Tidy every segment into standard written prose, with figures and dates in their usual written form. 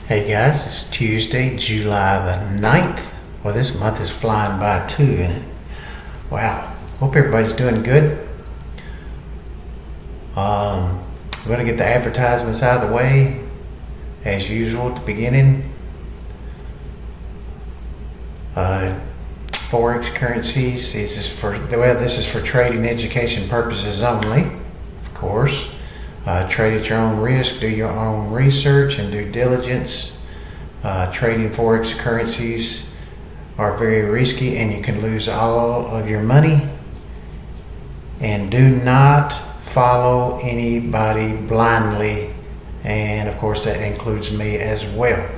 Hey guys, it's Tuesday, July the 9th. Well, this month is flying by too, isn't it? Wow. Hope everybody's doing good. We're going to get the advertisements out of the way, as usual at the beginning. Forex currencies, this is for trading education purposes only, of course. Trade at your own risk, do your own research and due diligence. Trading Forex currencies are very risky and you can lose all of your money. And do not follow anybody blindly, and of course that includes me as well.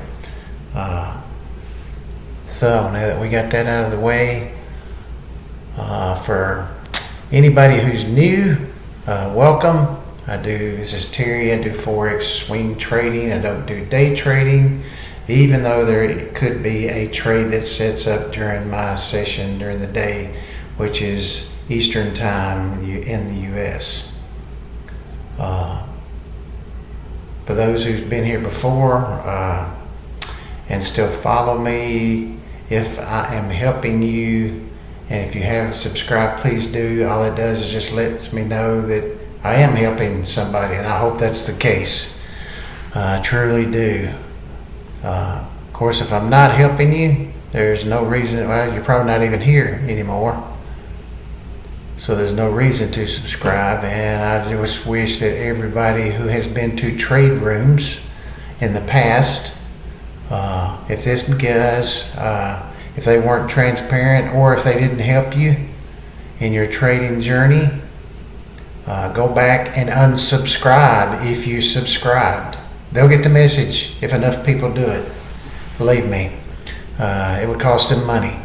So now that we got that out of the way, for anybody who's new, welcome. This is Terry. I do Forex swing trading. I don't do day trading, even though there could be a trade that sets up during my session during the day, which is Eastern time in the US. For those who's been here before and still follow me, if I am helping you, and if you haven't subscribed, please do. All it does is just lets me know that I am helping somebody, and I hope that's the case. I truly do. Of course, if I'm not helping you, there's no reason. Well, you're probably not even here anymore, so there's no reason to subscribe. And I just wish that everybody who has been to trade rooms in the past, if they weren't transparent or if they didn't help you in your trading journey, go back and unsubscribe if you subscribed. They'll get the message if enough people do it. Believe me, it would cost them money.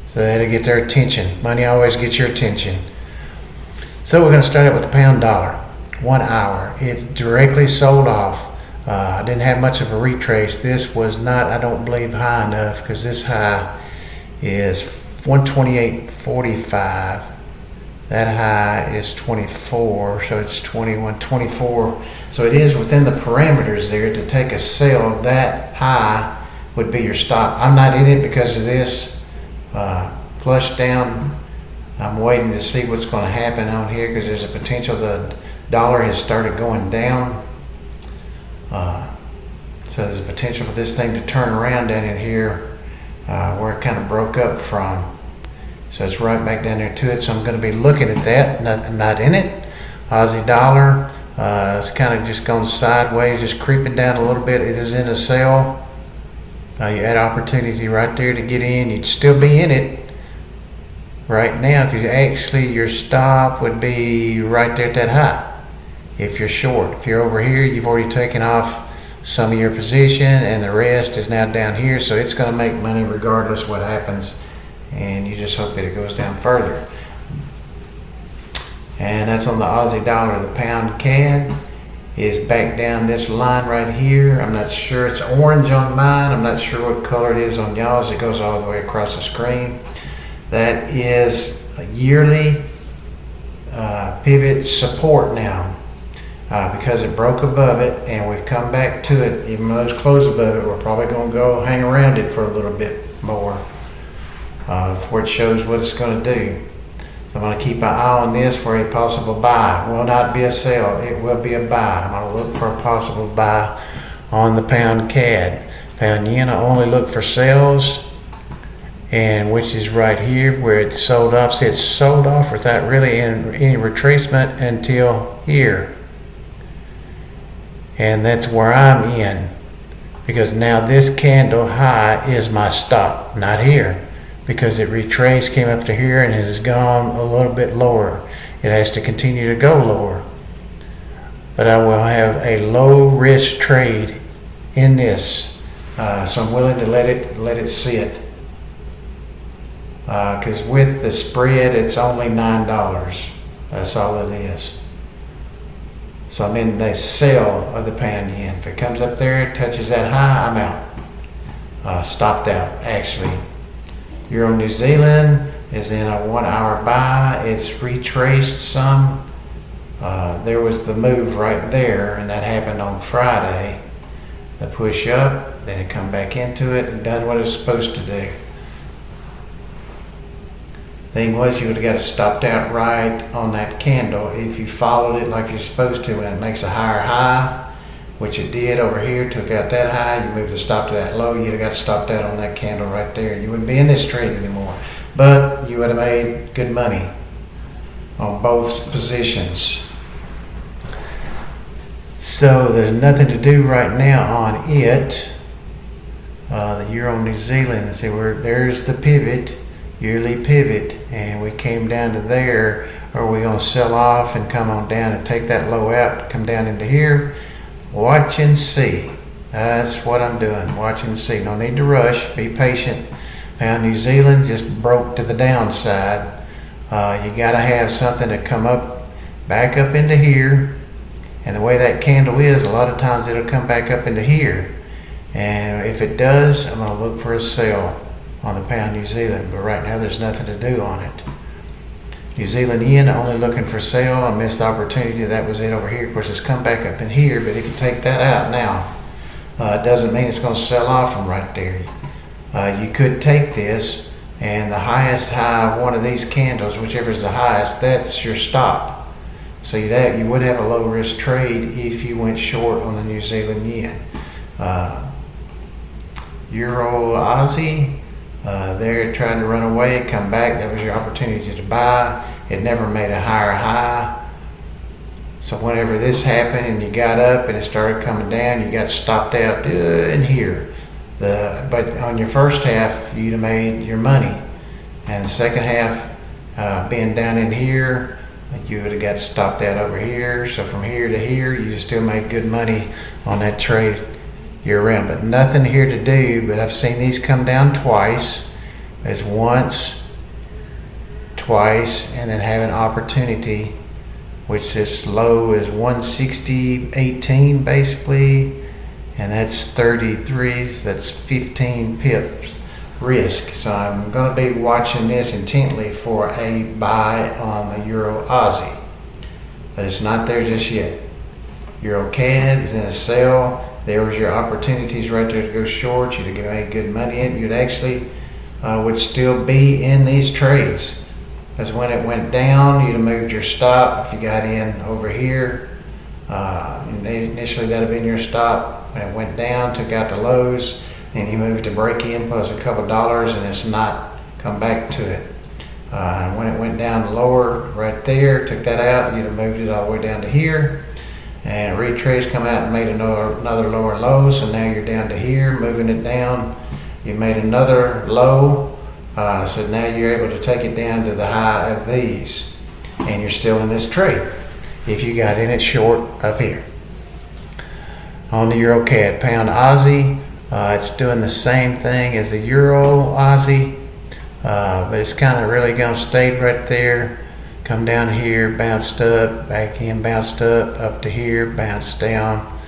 So that'll get their attention. Money always gets your attention. So we're going to start out with the pound dollar. 1 hour. It directly sold off. I didn't have much of a retrace. This was not, I don't believe, high enough, because this high is 128.45. That high is 24, so it's 21, 24. So it is within the parameters there to take a sell. That high would be your stop. I'm not in it because of this flush down. I'm waiting to see what's going to happen on here, because there's a potential the dollar has started going down. So there's a potential for this thing to turn around down in here where it kind of broke up from. So it's right back down there to it. So I'm going to be looking at that. I'm not in it. Aussie dollar, it's kind of just gone sideways, just creeping down a little bit. It is in a sell. You had opportunity right there to get in. You'd still be in it right now, because actually your stop would be right there at that high if you're short. If you're over here, you've already taken off some of your position and the rest is now down here. So it's going to make money regardless what happens. And you just hope that it goes down further. And that's on the Aussie dollar. The pound CAD is back down this line right here. I'm not sure. It's orange on mine. I'm not sure what color it is on y'all's. It goes all the way across the screen. That is a yearly pivot support now, because it broke above it and we've come back to it. Even though it's closed above it, we're probably going to go hang around it for a little bit more. Before it shows what it's going to do. So I'm going to keep an eye on this for a possible buy. It will not be a sell. It will be a buy. I'm going to look for a possible buy on the pound CAD. Pound yen, I only look for sells, and which is right here where it sold off. See, it sold off without really any retracement until here. And that's where I'm in, because now this candle high is my stop, not here. Because it retraced, came up to here, and has gone a little bit lower. It has to continue to go lower. But I will have a low risk trade in this, so I'm willing to let it sit. Because with the spread, it's only $9. That's all it is. So I'm in the sell of the pound yen. If it comes up there, touches that high, I'm out. Stopped out, actually. Euro New Zealand is in a 1 hour buy. It's retraced some. There was the move right there, and that happened on Friday. The push up, then it come back into it and done what it's supposed to do. Thing was, you would have got it stopped out right on that candle if you followed it like you're supposed to. When it makes a higher high, which it did over here, took out that high, you moved the stop to that low, you'd have got stopped out on that candle right there. You wouldn't be in this trade anymore, but you would have made good money on both positions. So there's nothing to do right now on it. The Euro New Zealand, see where there's the pivot, yearly pivot, and we came down to there. Are we going to sell off and come on down and take that low out, come down into here? Watch and see. That's what I'm doing. Watch and see. No need to rush. Be patient. Pound New Zealand just broke to the downside. You got to have something to come up, back up into here. And the way that candle is, a lot of times it'll come back up into here. And if it does, I'm going to look for a sell on the pound New Zealand. But right now there's nothing to do on it. New Zealand yen, only looking for sale. I missed the opportunity. That was it over here. Of course, it's come back up in here, but it can take that out now. It doesn't mean it's going to sell off from right there. You could take this, and the highest high of one of these candles, whichever is the highest, that's your stop. So you would have a low risk trade if you went short on the New Zealand yen. Euro Aussie, they're trying to run away, come back. That was your opportunity to buy. It never made a higher high. So whenever this happened and you got up and it started coming down, you got stopped out in here. But on your first half, you'd have made your money. And the second half, being down in here, you would have got stopped out over here. So from here to here, you still made good money on that trade year round. But nothing here to do, but I've seen these come down twice. It's once, twice, and then have an opportunity, which this low is 160.18 basically, and that's 33, that's 15 pips risk. So I'm going to be watching this intently for a buy on the Euro Aussie, but it's not there just yet. Euro CAD is in a sell. There was your opportunities right there to go short. You'd have made good money in. You'd actually would still be in these trades. Because when it went down, you'd have moved your stop if you got in over here. Initially, that would have been your stop. When it went down, took out the lows, then you moved to break in plus a couple dollars, and it's not come back to it. And when it went down lower right there, took that out, you'd have moved it all the way down to here. And retrace, come out and made another lower low, so now you're down to here, moving it down. You made another low, so now you're able to take it down to the high of these, and you're still in this trade if you got in it short up here. On the Euro CAD, pound Aussie, it's doing the same thing as the Euro Aussie, but it's kind of really going to stay right there. Come down here, bounced up, back in, bounced up to here, bounced down,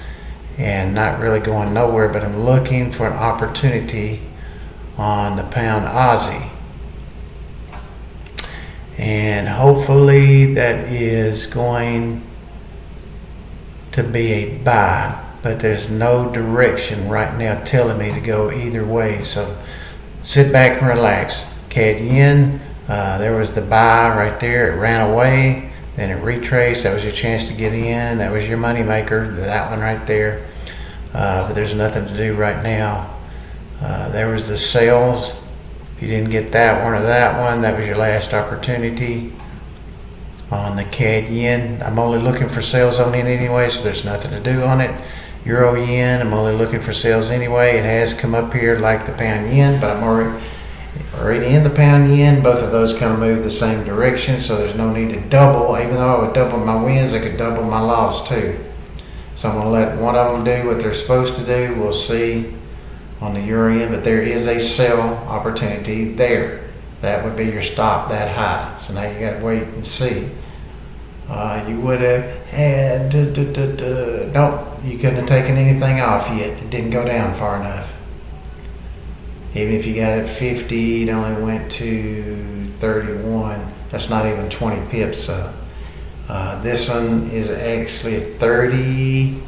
and not really going nowhere, but I'm looking for an opportunity on the pound Aussie. And hopefully that is going to be a buy, but there's no direction right now telling me to go either way. So sit back and relax. CAD yen, there was the buy right there. It ran away, then it retraced. That was your chance to get in. That was your money maker, that one right there. But there's nothing to do right now. There was the sales. If you didn't get that one or that one, that was your last opportunity. On the CAD yen, I'm only looking for sales on it anyway, so there's nothing to do on it. Euro yen, I'm only looking for sales anyway. It has come up here like the pound yen, but I'm already in the pound yen. Both of those kind of move the same direction, so there's no need to double. Even though I would double my wins, I could double my loss too. So I'm going to let one of them do what they're supposed to do. We'll see on the euro yen, but there is a sell opportunity there. That would be your stop that high. So now you got to wait and see. You would have had you couldn't have taken anything off yet. It didn't go down far enough. Even if you got it 50, it only went to 31. That's not even 20 pips. This one is actually at 30.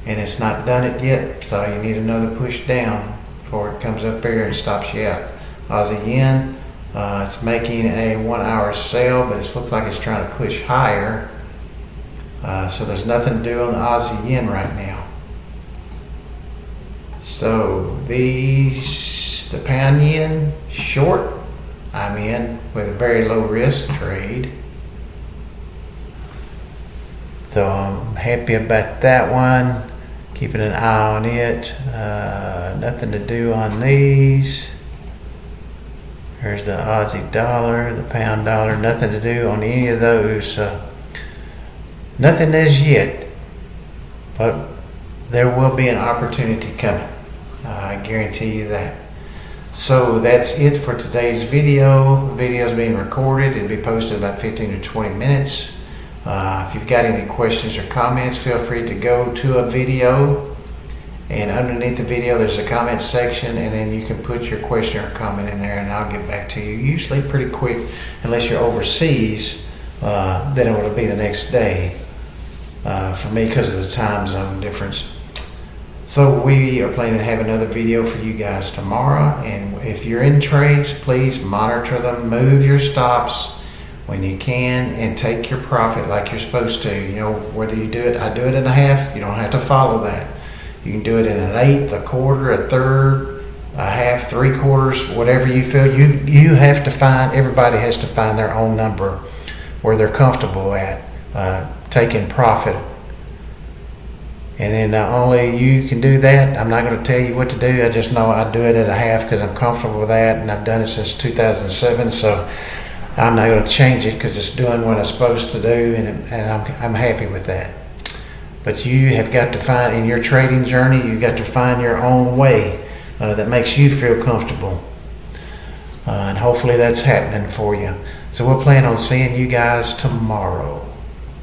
and it's not done it yet, so you need another push down before it comes up here and stops you out. Aussie yen, it's making a 1 hour sale, but it looks like it's trying to push higher. So there's nothing to do on the Aussie yen right now. So the pound yen short, I'm in with a very low risk trade. So I'm happy about that one. Keeping an eye on it. Nothing to do on these. There's the Aussie dollar, the pound dollar. Nothing to do on any of those. Nothing as yet. But there will be an opportunity coming. I guarantee you that. So that's it for today's video. The video is being recorded. It'll be posted in about 15 to 20 minutes. If you've got any questions or comments, feel free to go to a video, and underneath the video there's a comment section, and then you can put your question or comment in there and I'll get back to you, usually pretty quick, unless you're overseas. Then it will be the next day for me because of the time zone difference. So we are planning to have another video for you guys tomorrow, and if you're in trades, please monitor them, move your stops when you can, and take your profit like you're supposed to. You know, whether you do it, I do it in a half, you don't have to follow that. You can do it in an eighth, a quarter, a third, a half, 3/4, whatever you feel. You have to find, everybody has to find their own number where they're comfortable at taking profit. And then only you can do that. I'm not going to tell you what to do. I just know I do it at a half because I'm comfortable with that, and I've done it since 2007. So I'm not going to change it because it's doing what it's supposed to do, and I'm happy with that. But you have got to find, in your trading journey, you've got to find your own way that makes you feel comfortable. And hopefully that's happening for you. So we'll plan on seeing you guys tomorrow.